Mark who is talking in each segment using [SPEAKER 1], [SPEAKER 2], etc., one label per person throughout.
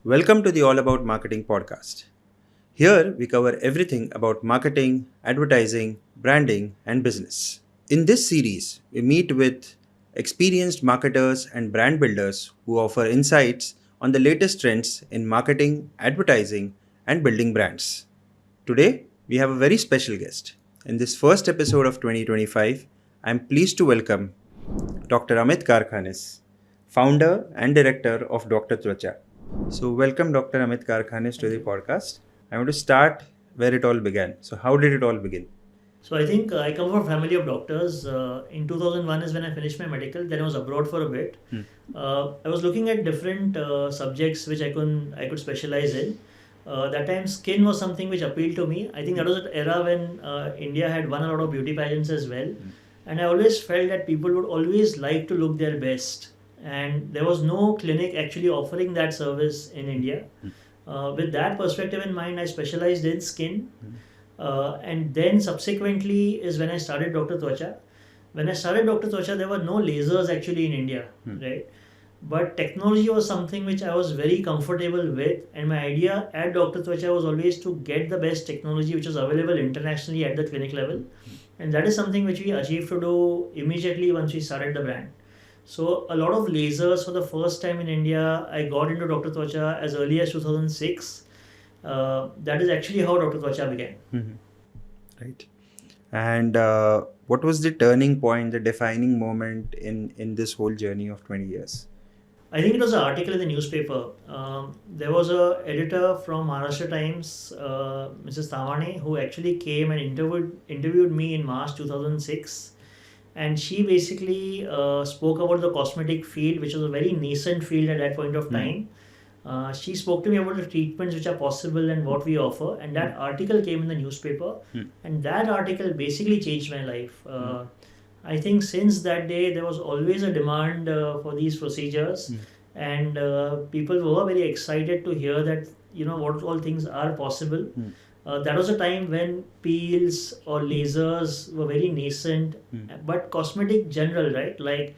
[SPEAKER 1] Welcome to the All About Marketing podcast. Here we cover everything about marketing, advertising, branding, and business. In this series, we meet with experienced marketers and brand builders who offer insights on the latest trends in marketing, advertising, and building brands. Today, we have a very special guest. In this first episode of 2025, I am pleased to welcome Dr. Amit Karkhanis, founder and director of Dr. Tvacha. So, welcome Dr. Amit Karkhanis to the podcast. I want to start where it all began. So, how did it all begin?
[SPEAKER 2] So I think I come from a family of doctors. In 2001 is when I finished my medical. Then I was abroad for a bit. I was looking at different subjects which I could specialize in. That time skin was something which appealed to me. I think that was an era when India had won a lot of beauty pageants as well. And I always felt that people would always like to look their best. And there was no clinic actually offering that service in India. With that perspective in mind, I specialized in skin. And then subsequently is when I started Dr. Tvacha. When I started Dr. Tvacha, there were no lasers actually in India, right? But technology was something which I was very comfortable with, and my idea at Dr. Tvacha was always to get the best technology which was available internationally at the clinic level, and that is something which we achieved to do immediately once we started the brand. So a lot of lasers for the first time in India. I got into Dr. Tvacha as early as 2006. That is actually how Dr. Tvacha began.
[SPEAKER 1] Right. And what was the turning point, the defining moment in this whole journey of 20 years?
[SPEAKER 2] I think it was an article in the newspaper. There was a editor from Maharashtra Times, Mrs. Thawane, who actually came and interviewed me in March 2006. And she basically spoke about the cosmetic field, which was a very nascent field at that point of time. She spoke to me about the treatments which are possible and what we offer, and that article came in the newspaper, and that article basically changed my life. I think since that day there was always a demand for these procedures, and people were very excited to hear that what all things are possible. That was a time when peels or lasers were very nascent, but cosmetic general, right? Like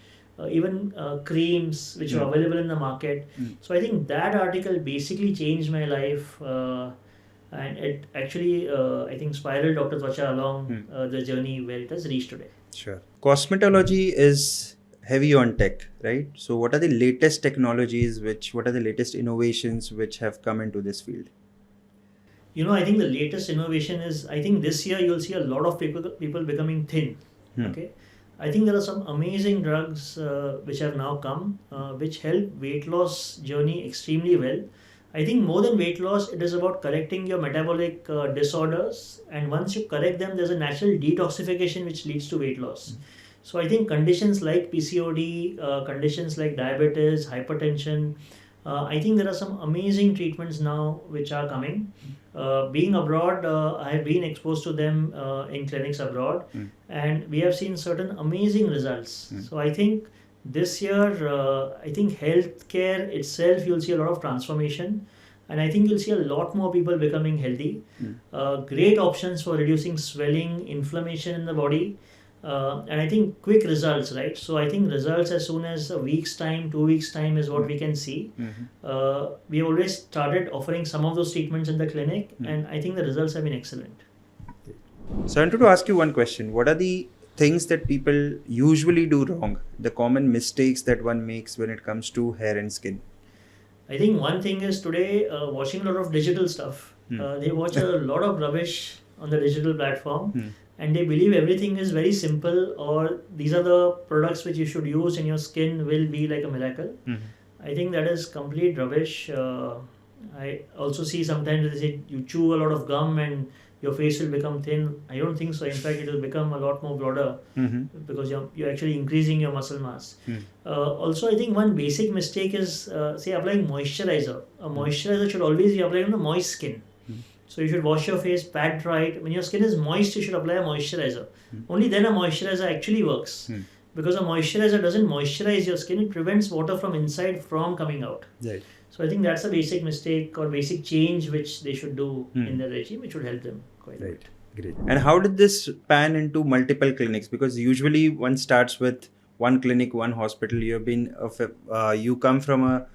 [SPEAKER 2] even creams which were available in the market. So I think that article basically changed my life, and it actually I think spiraled Dr. Tvacha along the journey where it has reached today.
[SPEAKER 1] Sure. Cosmetology is heavy on tech, right? So, what are the latest technologies, what are the latest innovations which have come into this field?
[SPEAKER 2] I think the latest innovation is, I think this year you'll see a lot of people becoming thin. Okay. I think there are some amazing drugs which have now come, which help weight loss journey extremely well. I think more than weight loss, it is about correcting your metabolic disorders. And once you correct them, there's a natural detoxification which leads to weight loss. So I think conditions like PCOD, conditions like diabetes, hypertension, I think there are some amazing treatments now which are coming. Being abroad, I have been exposed to them in clinics abroad, and we have seen certain amazing results. So I think this year, I think healthcare itself, you'll see a lot of transformation, and I think you'll see a lot more people becoming healthy. Great options for reducing swelling, inflammation in the body. And I think quick results, right? So I think results as soon as a week's time, 2 weeks' time is what we can see. We always started offering some of those treatments in the clinic, and I think the results have been excellent.
[SPEAKER 1] So I wanted to ask you one question. What are the things that people usually do wrong? The common mistakes that one makes when it comes to hair and skin?
[SPEAKER 2] I think one thing is today watching a lot of digital stuff. They watch a lot of rubbish on the digital platform. And they believe everything is very simple, or these are the products which you should use and your skin will be like a miracle. I think that is complete rubbish. I also see sometimes they say you chew a lot of gum and your face will become thin. I don't think so. In fact, it will become a lot more broader because you're actually increasing your muscle mass. Also, I think one basic mistake is say applying moisturizer. A moisturizer should always be applied on a moist skin. So you should wash your face, pat right. When your skin is moist, you should apply a moisturizer. Only then a moisturizer actually works. Because a moisturizer doesn't moisturize your skin, it prevents water from inside from coming out.
[SPEAKER 1] Right.
[SPEAKER 2] So I think that's a basic mistake or basic change which they should do in their regime, which would help them quite a bit.
[SPEAKER 1] Great. And how did this pan into multiple clinics? Because usually one starts with one clinic, one hospital. You come from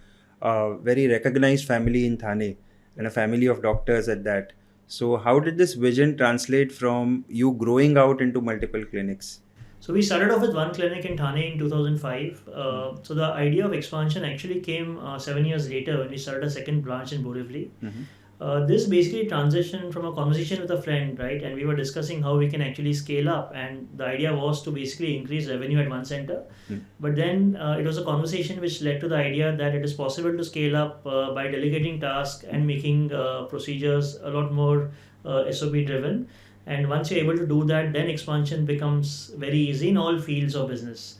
[SPEAKER 1] a very recognized family in Thane and a family of doctors at that. So, how did this vision translate from you growing out into multiple clinics?
[SPEAKER 2] So we started off with one clinic in Thane in 2005. So the idea of expansion actually came 7 years later when we started a second branch in Borivali.
[SPEAKER 1] Mhm.
[SPEAKER 2] This basically transitioned from a conversation with a friend, right? And we were discussing how we can actually scale up. And the idea was to basically increase revenue at one center.
[SPEAKER 1] Mm.
[SPEAKER 2] But then it was a conversation which led to the idea that it is possible to scale up by delegating tasks and making procedures a lot more SOP driven. And once you're able to do that, then expansion becomes very easy in all fields of business.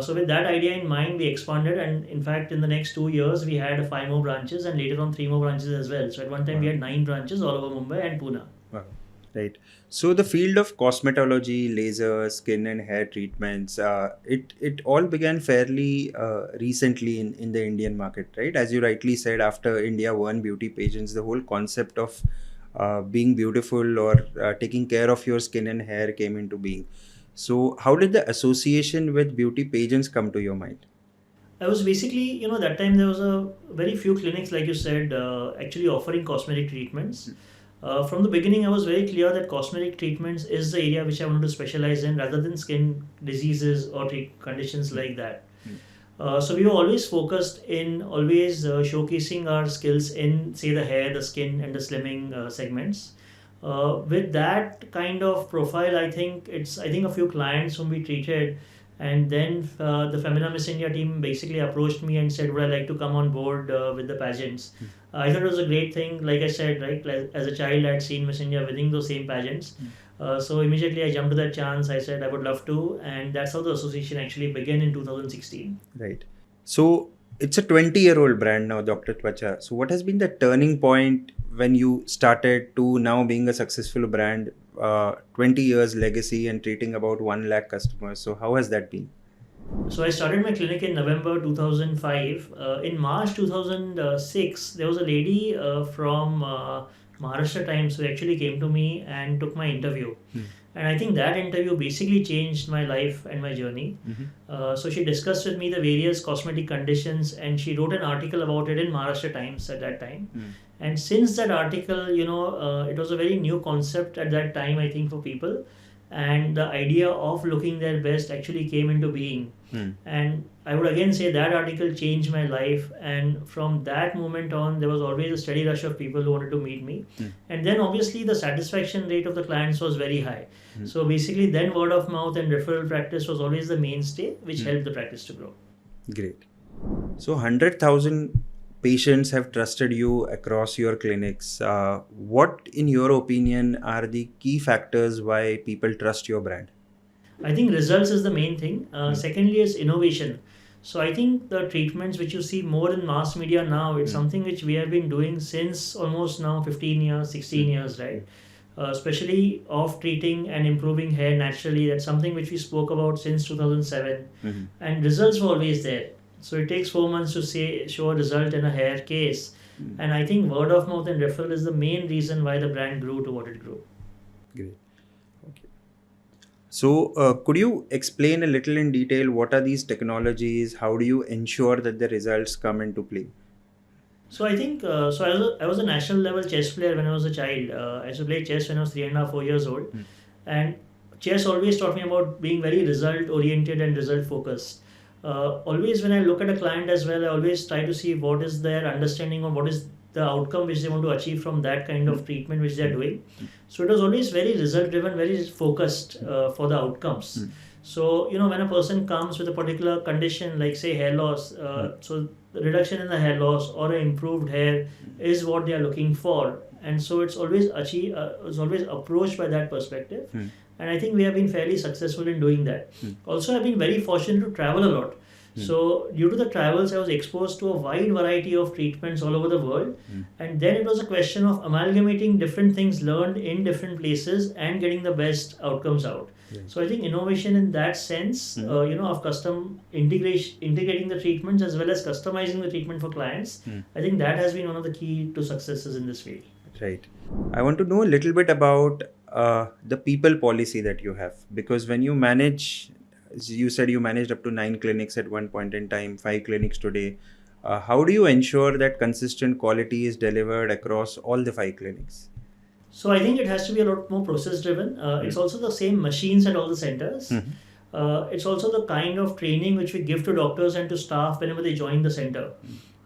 [SPEAKER 2] So with that idea in mind, we expanded, and in fact, in the next 2 years, we had 5 more branches, and later on 3 more branches as well. So at one time, we
[SPEAKER 1] Wow.
[SPEAKER 2] had 9 branches all over Mumbai and Pune.
[SPEAKER 1] Wow. Right. So the field of cosmetology, laser, skin and hair treatments, it all began fairly recently in the Indian market, right? As you rightly said, after India won beauty pageants, the whole concept of being beautiful or taking care of your skin and hair came into being. So how did the association with beauty pageants come to your mind?
[SPEAKER 2] I was basically, that time there was a very few clinics, like you said, actually offering cosmetic treatments. From the beginning, I was very clear that cosmetic treatments is the area which I wanted to specialize in rather than skin diseases or conditions like that. So we were always focused in always showcasing our skills in, say, the hair, the skin, and the slimming segments. With that kind of profile, I think a few clients whom we treated, and then the Femina Miss India team basically approached me and said, "Would I like to come on board with the pageants?" I thought it was a great thing. Like I said, right, as a child, I had seen Miss India winning those same pageants. So immediately I jumped to that chance. I said I would love to, and that's how the association actually began in 2016.
[SPEAKER 1] Right. So it's a 20-year-old brand now, Dr. Tvacha. So what has been the turning point when you started to now being a successful brand, 20 years legacy and treating about 1 lakh customers? So how has that been?
[SPEAKER 2] So I started my clinic in November 2005. In March 2006, there was a lady from Maharashtra Times who actually came to me and took my interview.
[SPEAKER 1] Hmm.
[SPEAKER 2] And I think that interview basically changed my life and my journey.
[SPEAKER 1] Mhm.
[SPEAKER 2] So she discussed with me the various cosmetic conditions, and she wrote an article about it in Maharashtra Times at that time.
[SPEAKER 1] Hmm.
[SPEAKER 2] And since that article, it was a very new concept at that time, I think, for people. And the idea of looking their best actually came into being.
[SPEAKER 1] Hmm.
[SPEAKER 2] And I would again say that article changed my life. And from that moment on, there was always a steady rush of people who wanted to meet me.
[SPEAKER 1] Hmm.
[SPEAKER 2] And then obviously the satisfaction rate of the clients was very high.
[SPEAKER 1] Hmm.
[SPEAKER 2] So basically, then word of mouth and referral practice was always the mainstay, which helped the practice to grow.
[SPEAKER 1] Great. So 100,000 patients have trusted you across your clinics. What, in your opinion, are the key factors why people trust your brand?
[SPEAKER 2] I think results is the main thing. Secondly, is innovation. So I think the treatments which you see more in mass media now, it's something which we have been doing since almost now 15 years, 16 years, right? Especially of treating and improving hair naturally. That's something which we spoke about since 2007.
[SPEAKER 1] Mhm.
[SPEAKER 2] And results were always there. So it takes 4 months to show a result in a hair case. And I think word of mouth and referral is the main reason why the brand grew to what it grew.
[SPEAKER 1] Great. Okay. So, could you explain a little in detail what are these technologies? How do you ensure that the results come into play?
[SPEAKER 2] So I think I was a national level chess player when I was a child. I used to play chess when I was 3.5, 4 years old, and chess always taught me about being very result oriented and result focused. Always when I look at a client as well, I always try to see what is their understanding of what is the outcome which they want to achieve from that kind of treatment which they are doing. So it was always very result driven, very focused for the outcomes. So when a person comes with a particular condition like say hair loss, so the reduction in the hair loss or an improved hair is what they are looking for, and so it's always it's always approached by that perspective. And I think we have been fairly successful in doing that. Also, I've been very fortunate to travel a lot. So due to the travels, I was exposed to a wide variety of treatments all over the world. And then it was a question of amalgamating different things learned in different places and getting the best outcomes out. So I think innovation in that sense, of custom integrating the treatments as well as customizing the treatment for clients, I think that has been one of the key to successes in this field.
[SPEAKER 1] Right. I want to know a little bit about the people policy that you have, because when you manage, you said you managed up to 9 clinics at one point in time, 5 clinics today. How do you ensure that consistent quality is delivered across all the 5 clinics?
[SPEAKER 2] So I think it has to be a lot more process driven. It's also the same machines at all the centers.
[SPEAKER 1] Mhm.
[SPEAKER 2] It's also the kind of training which we give to doctors and to staff whenever they join the center.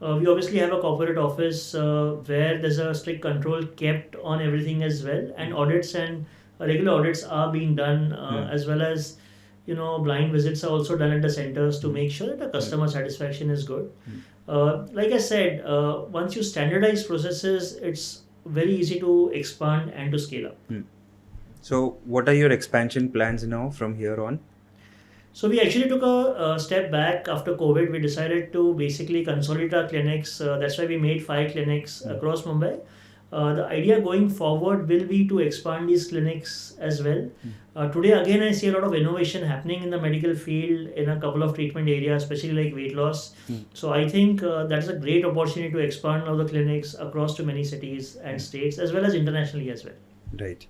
[SPEAKER 2] We obviously have a corporate office where there's a strict control kept on everything as well, and audits and regular audits are being done, as well as blind visits are also done at the centers to make sure that the customer satisfaction is good. Like I said, once you standardize processes, it's very easy to expand and to scale up.
[SPEAKER 1] So, what are your expansion plans now from here on?
[SPEAKER 2] So we actually took a step back after COVID. We decided to basically consolidate our clinics. That's why we made 5 clinics across Mumbai. The idea going forward will be to expand these clinics as well. Today, again, I see a lot of innovation happening in the medical field in a couple of treatment areas, especially like weight loss. So I think that's a great opportunity to expand now the clinics across to many cities and states, as well as internationally as well.
[SPEAKER 1] Right.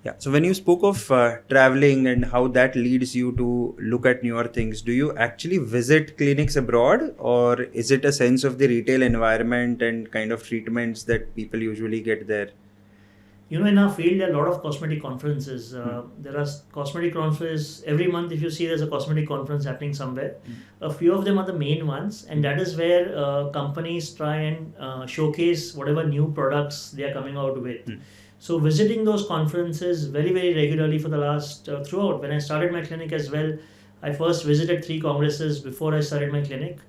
[SPEAKER 1] Yeah. So when you spoke of traveling and how that leads you to look at newer things, do you actually visit clinics abroad, or is it a sense of the retail environment and kind of treatments that people usually get there?
[SPEAKER 2] In our field, there are a lot of cosmetic conferences. There are cosmetic conferences every month. If you see, there's a cosmetic conference happening somewhere. A few of them are the main ones, and that is where companies try and showcase whatever new products they are coming out with. So visiting those conferences very, very regularly for the last throughout. When I started my clinic as well, I first visited 3 congresses before I started my clinic.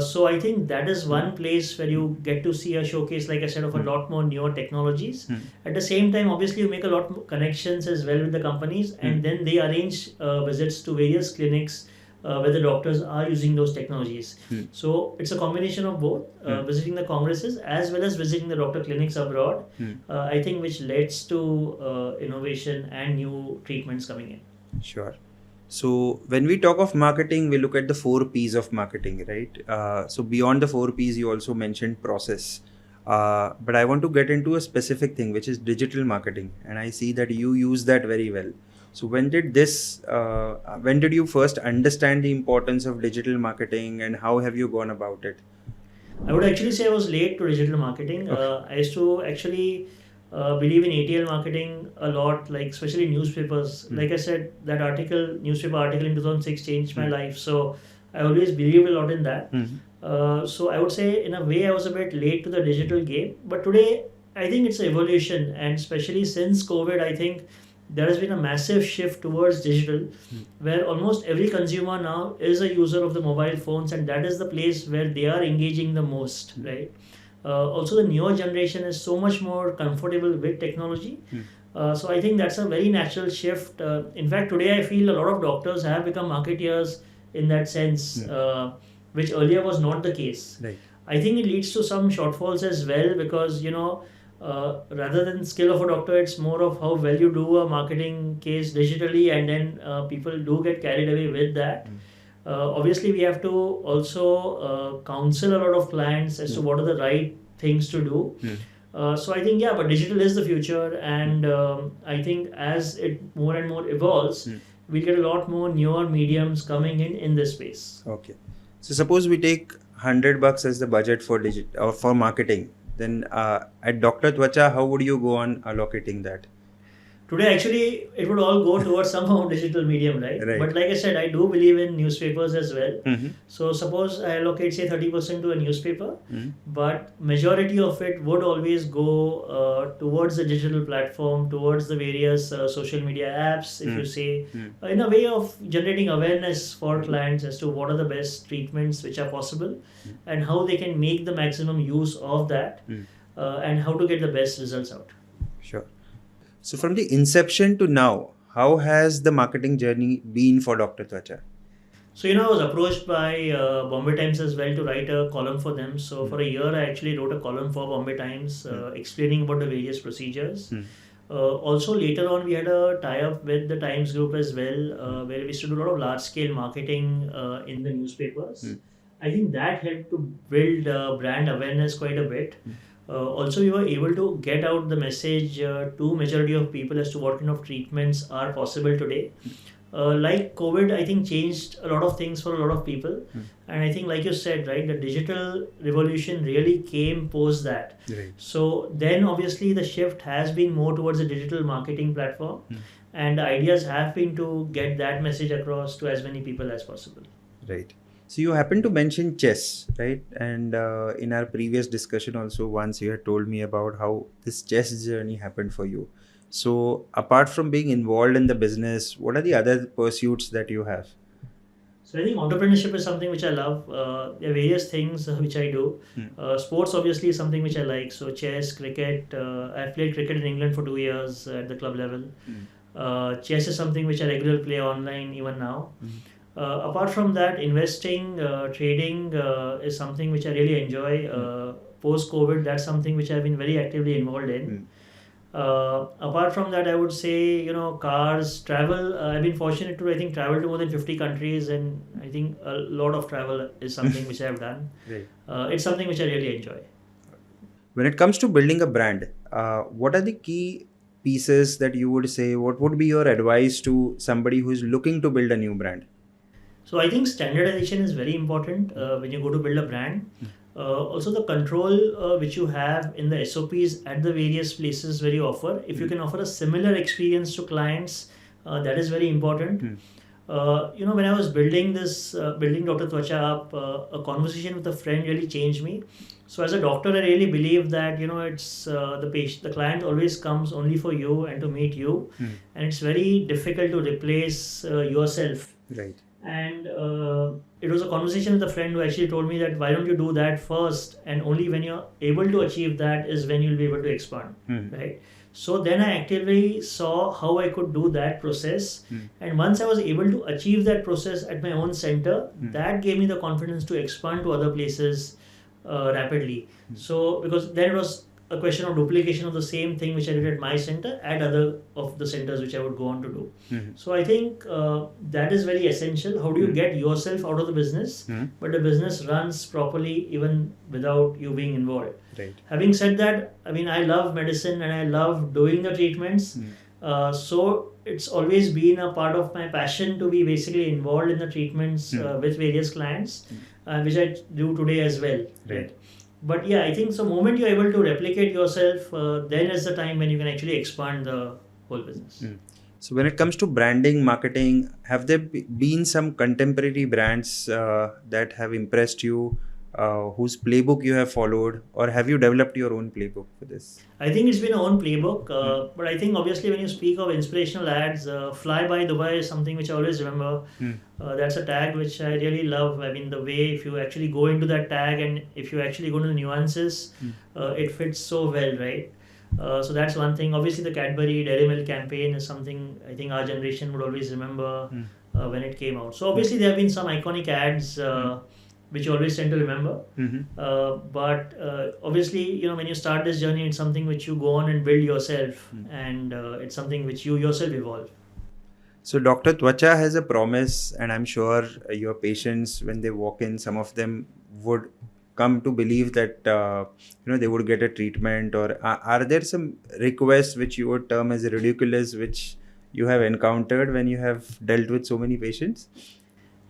[SPEAKER 2] So I think that is one place where you get to see a showcase, like I said, of a lot more newer technologies. At the same time, obviously, you make a lot more connections as well with the companies, and then they arrange visits to various clinics where the doctors are using those technologies. So it's a combination of both, visiting the congresses as well as visiting the doctor clinics abroad, I think, which leads to innovation and new treatments coming in.
[SPEAKER 1] Sure. So when we talk of marketing, we look at the 4 P's of marketing, right? So beyond the 4 P's, you also mentioned process. But I want to get into a specific thing, which is digital marketing. And I see that you use that very well. So when did you first understand the importance of digital marketing, and how have you gone about it?
[SPEAKER 2] I would actually say I was late to digital marketing.
[SPEAKER 1] Okay.
[SPEAKER 2] I used to actually believe in ATL marketing a lot, like especially newspapers. Like I said, that newspaper article in 2006 changed my life. So I always believed a lot in that. So I would say in a way I was a bit late to the digital game. But today I think it's an evolution, and especially since COVID, I think there has been a massive shift towards digital, where almost every consumer now is a user of the mobile phones, and that is the place where they are engaging the most, right? Also, the newer generation is so much more comfortable with technology. So I think that's a very natural shift. In fact, today I feel a lot of doctors have become marketeers in that sense, which earlier was not the case.
[SPEAKER 1] Right.
[SPEAKER 2] I think it leads to some shortfalls as well, because rather than skill of a doctor, it's more of how well you do a marketing case digitally, and then people do get carried away with that. Obviously, we have to also counsel a lot of clients as to what are the right things to do. So I think, but digital is the future, and I think as it more and more evolves, we'll get a lot more newer mediums coming in this space.
[SPEAKER 1] Okay. So suppose we take $100 as the budget for or for marketing. Then at Dr. Tvacha, how would you go on allocating that?
[SPEAKER 2] Today, actually, it would all go towards somehow digital medium, right? But like I said, I do believe in newspapers as well. So suppose I allocate, say, 30% to a newspaper, but majority of it would always go towards the digital platform, towards the various social media apps, if you say, in a way of generating awareness for clients as to what are the best treatments which are possible, and how they can make the maximum use of that, and how to get the best results out.
[SPEAKER 1] Sure. So from the inception to now, how has the marketing journey been for Dr. Tvacha?
[SPEAKER 2] So, I was approached by Bombay Times as well to write a column for them. So, for a year, I actually wrote a column for Bombay Times explaining about the various procedures. Also, later on, we had a tie-up with the Times Group as well, where we used to do a lot of large-scale marketing in the newspapers. I think that helped to build brand awareness quite a bit. Also, we were able to get out the message to majority of people as to what kind of treatments are possible today. like COVID, I think changed a lot of things for a lot of people. And I think, like you said, right, the digital revolution really came post that.
[SPEAKER 1] Right.
[SPEAKER 2] So then obviously the shift has been more towards a digital marketing platform. And the ideas have been to get that message across to as many people as possible.
[SPEAKER 1] Right. So you happen to mention chess, right? And in our previous discussion also, once you had told me about how this chess journey happened for you. So apart from being involved in the business, what are the other pursuits that you have?
[SPEAKER 2] So I think entrepreneurship is something which I love. There are various things which I do. Sports obviously is something which I like. So chess, cricket. I've played cricket in England for 2 years at the club level. Chess is something which I regularly play online even now. Apart from that, investing, trading is something which I really enjoy. Post COVID, that's something which I've been very actively involved in. Apart from that, I would say, cars, travel. I've been fortunate to, I think, travel to more than 50 countries, and I think a lot of travel is something which I've done.
[SPEAKER 1] Right.
[SPEAKER 2] It's something which I really enjoy.
[SPEAKER 1] When it comes to building a brand, what are the key pieces that you would say? What would be your advice to somebody who is looking to build a new brand?
[SPEAKER 2] So I think standardization is very important when you go to build a brand. Also, the control which you have in the SOPs at the various places where you offer. If you can offer a similar experience to clients, that is very important. When I was building Dr. Tvacha up, a conversation with a friend really changed me. So as a doctor, I really believe that it's the client always comes only for you and to meet you, and it's very difficult to replace yourself.
[SPEAKER 1] Right.
[SPEAKER 2] And it was a conversation with a friend who actually told me that why don't you do that first, and only when you're able to achieve that is when you'll be able to expand, right? So then I actively saw how I could do that process, and once I was able to achieve that process at my own center, that gave me the confidence to expand to other places rapidly. So because then it was a question of duplication of the same thing which I did at my center at other of the centers which I would go on to do. So I think that is very essential. How do you get yourself out of the business, but the business runs properly even without you being involved?
[SPEAKER 1] Right.
[SPEAKER 2] Having said that, I mean, I love medicine and I love doing the treatments. So it's always been a part of my passion to be basically involved in the treatments with various clients, which I do today as well.
[SPEAKER 1] Right.
[SPEAKER 2] But yeah, I think so moment you're able to replicate yourself, then is the time when you can actually expand the whole business.
[SPEAKER 1] So when it comes to branding, marketing, have there been some contemporary brands that have impressed you, whose playbook you have followed, or have you developed your own playbook for this?
[SPEAKER 2] I think it's been our own playbook, but I think obviously when you speak of inspirational ads, Fly by Dubai is something which I always remember. That's a tag which I really love. I mean, the way if you actually go into that tag and if you actually go into the nuances, it fits so well, right? So that's one thing. Obviously, the Cadbury Dairy Milk campaign is something I think our generation would always remember when it came out. So obviously, there have been some iconic ads which you always tend to remember. But obviously, when you start this journey, it's something which you go on and build yourself, and it's something which you yourself evolve.
[SPEAKER 1] So Dr. Tvacha has a promise, and I'm sure your patients, when they walk in, some of them would come to believe that they would get a treatment. Or are there some requests which you would term as ridiculous, which you have encountered when you have dealt with so many patients?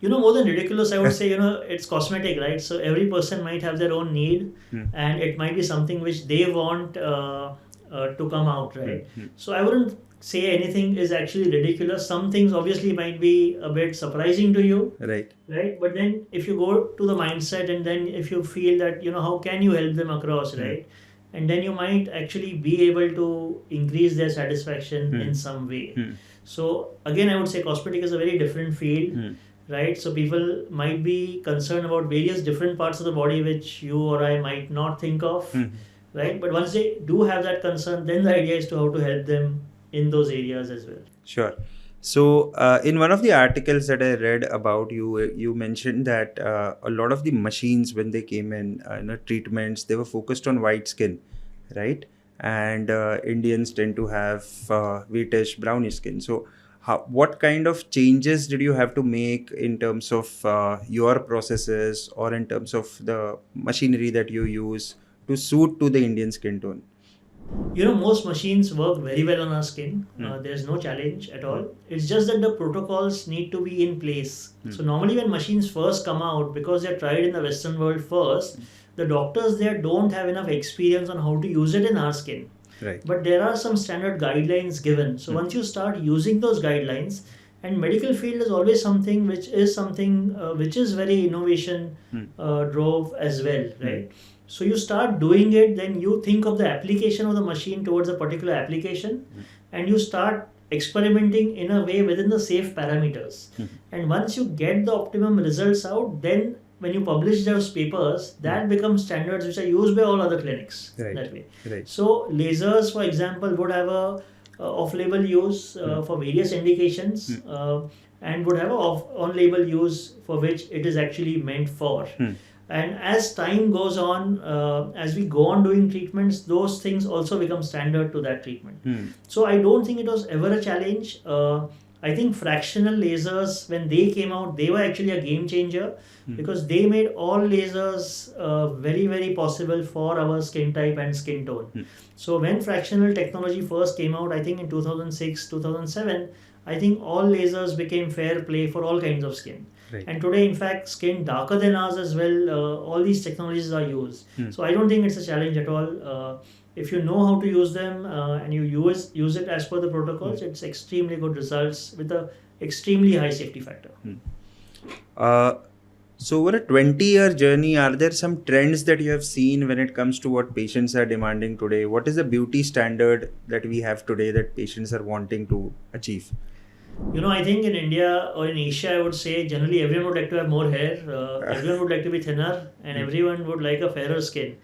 [SPEAKER 2] More than ridiculous, I would say, it's cosmetic, right? So every person might have their own need, and it might be something which they want to come out, right? So I wouldn't say anything is actually ridiculous. Some things obviously might be a bit surprising to you,
[SPEAKER 1] right?
[SPEAKER 2] But then if you go to the mindset, and then if you feel that, how can you help them across, right? And then you might actually be able to increase their satisfaction in some way. So again, I would say cosmetic is a very different field. Right, so people might be concerned about various different parts of the body which you or I might not think of, right? But once they do have that concern, then the idea is to how to help them in those areas as well.
[SPEAKER 1] Sure. So in one of the articles that I read about you, you mentioned that a lot of the machines, when they came in, treatments, they were focused on white skin, right? And Indians tend to have whitish, brownish skin. So what kind of changes did you have to make in terms of your processes or in terms of the machinery that you use to suit to the Indian skin tone?
[SPEAKER 2] Most machines work very well on our skin. There's no challenge at all. It's just that the protocols need to be in place. So normally when machines first come out, because they're tried in the Western world first, the doctors there don't have enough experience on how to use it in our skin.
[SPEAKER 1] Right.
[SPEAKER 2] But there are some standard guidelines given. So once you start using those guidelines, and medical field is always something which is very innovation drove as well, right? So you start doing it, then you think of the application of the machine towards a particular application, and you start experimenting in a way within the safe parameters. And once you get the optimum results out, then when you publish those papers, that becomes standards which are used by all other clinics.
[SPEAKER 1] Right.
[SPEAKER 2] That way.
[SPEAKER 1] Right.
[SPEAKER 2] So lasers, for example, would have a off-label use for various indications, and would have a on-label use for which it is actually meant for. And as time goes on, as we go on doing treatments, those things also become standard to that treatment. So I don't think it was ever a challenge. I think fractional lasers, when they came out, they were actually a game changer because they made all lasers very, very possible for our skin type and skin tone. So when fractional technology first came out, I think in 2006, 2007, I think all lasers became fair play for all kinds of skin.
[SPEAKER 1] Right.
[SPEAKER 2] And today, in fact, skin darker than ours as well, all these technologies are used. So I don't think it's a challenge at all. If you know how to use them and you use it as per the protocols, it's extremely good results with a extremely high safety factor.
[SPEAKER 1] So over a 20-year journey, are there some trends that you have seen when it comes to what patients are demanding today? What is the beauty standard that we have today that patients are wanting to achieve?
[SPEAKER 2] I think in India or in Asia, I would say generally everyone would like to have more hair, everyone would like to be thinner, and everyone would like a fairer skin.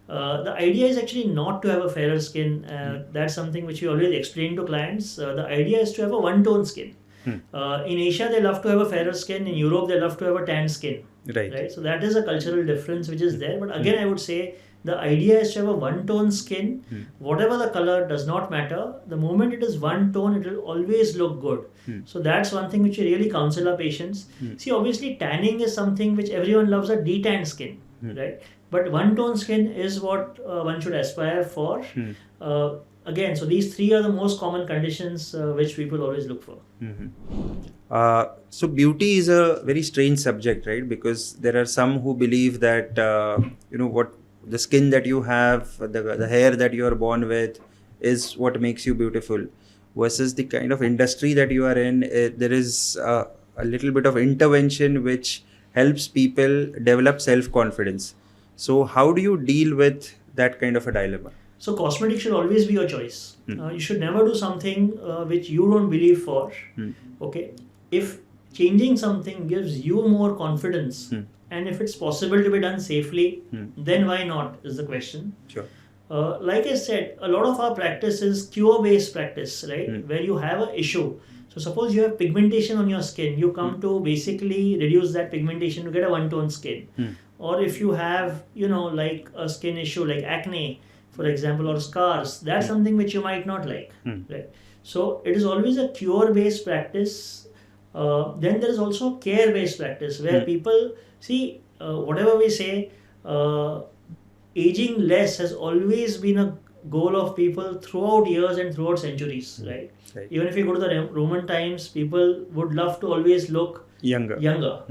[SPEAKER 2] The idea is actually not to have a fairer skin. That's something which we always explain to clients. The idea is to have a one-tone skin. In Asia, they love to have a fairer skin. In Europe, they love to have a tan skin.
[SPEAKER 1] Right.
[SPEAKER 2] So that is a cultural difference which is there. But again, I would say the idea is to have a one-tone skin. Whatever the color does not matter. The moment it is one tone, it will always look good. So that's one thing which we really counsel our patients. See, obviously, tanning is something which everyone loves, a detanned skin, right? But one-tone skin is what one should aspire for. Again, so these three are the most common conditions which people always look for.
[SPEAKER 1] So beauty is a very strange subject, right? Because there are some who believe that what the skin that you have, the hair that you are born with, is what makes you beautiful. Versus the kind of industry that you are in, there is a little bit of intervention which helps people develop self-confidence. So how do you deal with that kind of a dilemma?
[SPEAKER 2] So cosmetics should always be your choice. You should never do something which you don't believe for. Okay. If changing something gives you more confidence, and if it's possible to be done safely, then why not is the question.
[SPEAKER 1] Sure.
[SPEAKER 2] Like I said, a lot of our practice is cure-based practice, right? Where you have an issue. So suppose you have pigmentation on your skin, you come to basically reduce that pigmentation to get a one-tone skin. Or if you have, like a skin issue like acne, for example, or scars, that's something which you might not like. Right? So it is always a cure-based practice. Then there is also care-based practice where people see whatever we say. Aging less has always been a goal of people throughout years and throughout centuries, right? Even if you go to the Roman times, people would love to always look younger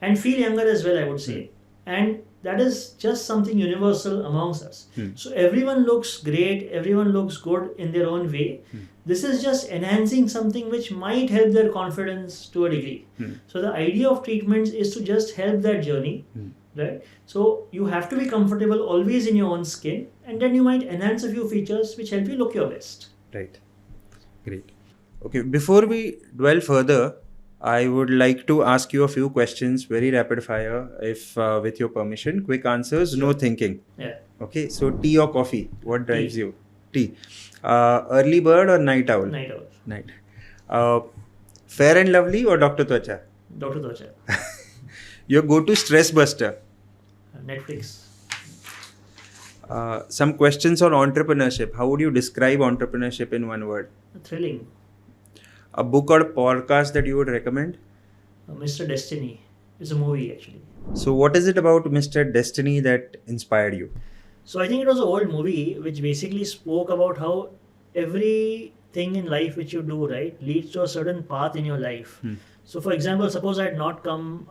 [SPEAKER 2] and feel younger as well, I would say. And that is just something universal amongst us. So everyone looks great, everyone looks good in their own way. This is just enhancing something which might help their confidence to a degree. So the idea of treatments is to just help that journey. Right? So you have to be comfortable always in your own skin, and then you might enhance a few features which help you look your best.
[SPEAKER 1] Right. Great. Okay, before we dwell further, I would like to ask you a few questions, very rapid fire, if with your permission. Quick answers, no thinking.
[SPEAKER 2] Yeah.
[SPEAKER 1] Okay, so tea or coffee? What drives you? Tea. Early bird or night owl?
[SPEAKER 2] Night owl.
[SPEAKER 1] Night. Fair and Lovely or Dr. Tvacha?
[SPEAKER 2] Dr. Tvacha.
[SPEAKER 1] Your go-to stress buster?
[SPEAKER 2] Netflix.
[SPEAKER 1] Some questions on entrepreneurship. How would you describe entrepreneurship in one word?
[SPEAKER 2] Thrilling.
[SPEAKER 1] A book or podcast that you would recommend?
[SPEAKER 2] Mr. Destiny. It's a movie actually.
[SPEAKER 1] So what is it about Mr. Destiny that inspired you?
[SPEAKER 2] So I think it was an old movie which basically spoke about how everything in life which you do, right, leads to a certain path in your life. So, for example, suppose I had not come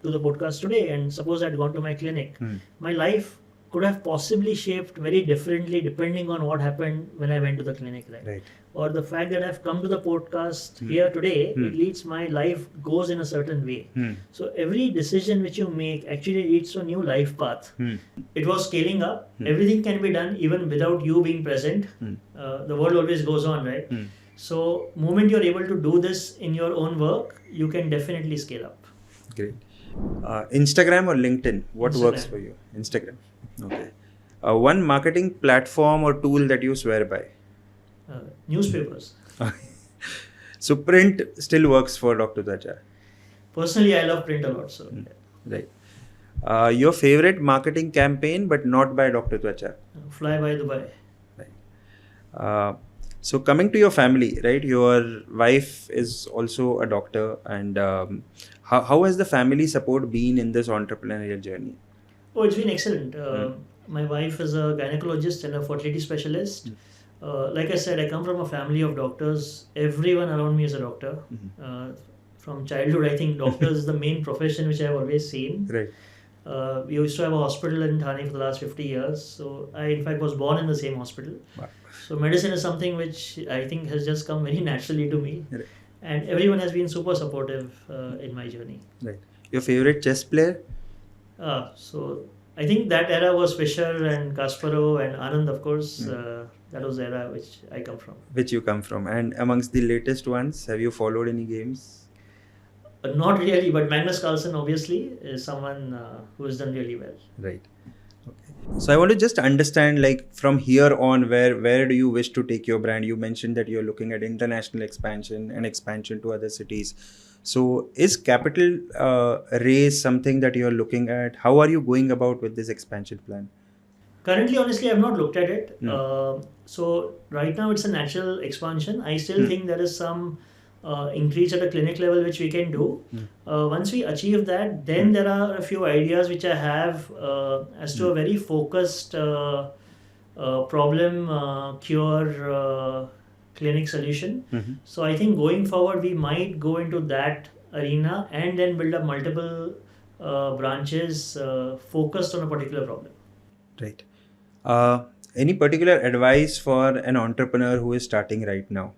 [SPEAKER 2] to the podcast today, and suppose I had gone to my clinic, my life could have possibly shaped very differently depending on what happened when I went to the clinic, right?
[SPEAKER 1] Right.
[SPEAKER 2] Or the fact that I've come to the podcast here today, it leads my life goes in a certain way. So every decision which you make actually leads to a new life path. It was scaling up. Everything can be done even without you being present. The world always goes on, right? So moment you're able to do this in your own work, you can definitely scale up.
[SPEAKER 1] Great. Instagram or LinkedIn? What works
[SPEAKER 2] Instagram.
[SPEAKER 1] for you? Instagram. Okay. One marketing platform or tool that you swear by?
[SPEAKER 2] Newspapers.
[SPEAKER 1] So print still works for Dr. Tvacha.
[SPEAKER 2] Personally, I love print a lot. So
[SPEAKER 1] Right. Your favorite marketing campaign, but not by Dr. Tvacha.
[SPEAKER 2] Fly by Dubai.
[SPEAKER 1] Right. So coming to your family, right? Your wife is also a doctor, and how has the family support been in this entrepreneurial journey?
[SPEAKER 2] Oh, it's been excellent. My wife is a gynecologist and a fertility specialist. Like I said, I come from a family of doctors. Everyone around me is a doctor. From childhood, I think doctors is the main profession which I've always seen.
[SPEAKER 1] Right.
[SPEAKER 2] We used to have a hospital in Thane for the last 50 years. So I, in fact, was born in the same hospital.
[SPEAKER 1] Wow.
[SPEAKER 2] So medicine is something which I think has just come very naturally to me.
[SPEAKER 1] Right.
[SPEAKER 2] And everyone has been super supportive in my journey.
[SPEAKER 1] Right. Your favorite chess player?
[SPEAKER 2] So I think that era was Fischer and Kasparov and Anand, of course. That was the era which I come from.
[SPEAKER 1] Which you come from. And amongst the latest ones, have you followed any games?
[SPEAKER 2] Not really, but Magnus Carlsen obviously is someone who has done really well.
[SPEAKER 1] Right. Okay. So I want to just understand, like, from here on, where do you wish to take your brand? You mentioned that you're looking at international expansion and expansion to other cities. So is capital raise something that you're looking at? How are you going about with this expansion plan?
[SPEAKER 2] Currently, honestly, I've not looked at it. So right now it's a natural expansion. I still think there is some increase at a clinic level which we can do. Once we achieve that, then there are a few ideas which I have as to a very focused problem cure clinic solution. So I think going forward we might go into that arena and then build up multiple branches focused on a particular problem.
[SPEAKER 1] Right. Any particular advice for an entrepreneur who is starting right now?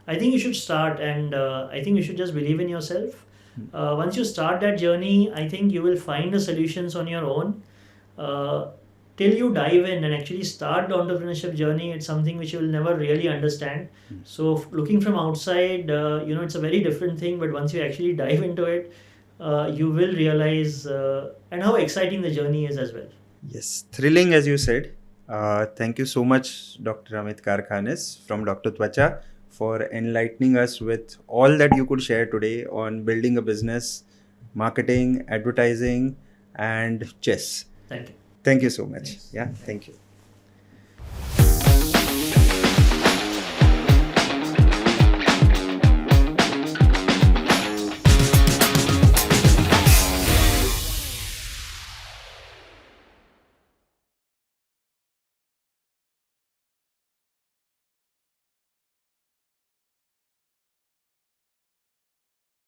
[SPEAKER 2] I think you should start, and I think you should just believe in yourself. Once you start that journey, I think you will find the solutions on your own. Till you dive in and actually start the entrepreneurship journey, it's something which you will never really understand. So looking from outside, it's a very different thing. But once you actually dive into it, you will realize and how exciting the journey is as well.
[SPEAKER 1] Yes, thrilling as you said. Thank you so much, Dr. Amit Karkhanis from Dr. Tvacha, for enlightening us with all that you could share today on building a business, marketing, advertising, and chess.
[SPEAKER 2] Thank you.
[SPEAKER 1] Thank you so much.
[SPEAKER 2] Yes.
[SPEAKER 1] Yeah, thank you.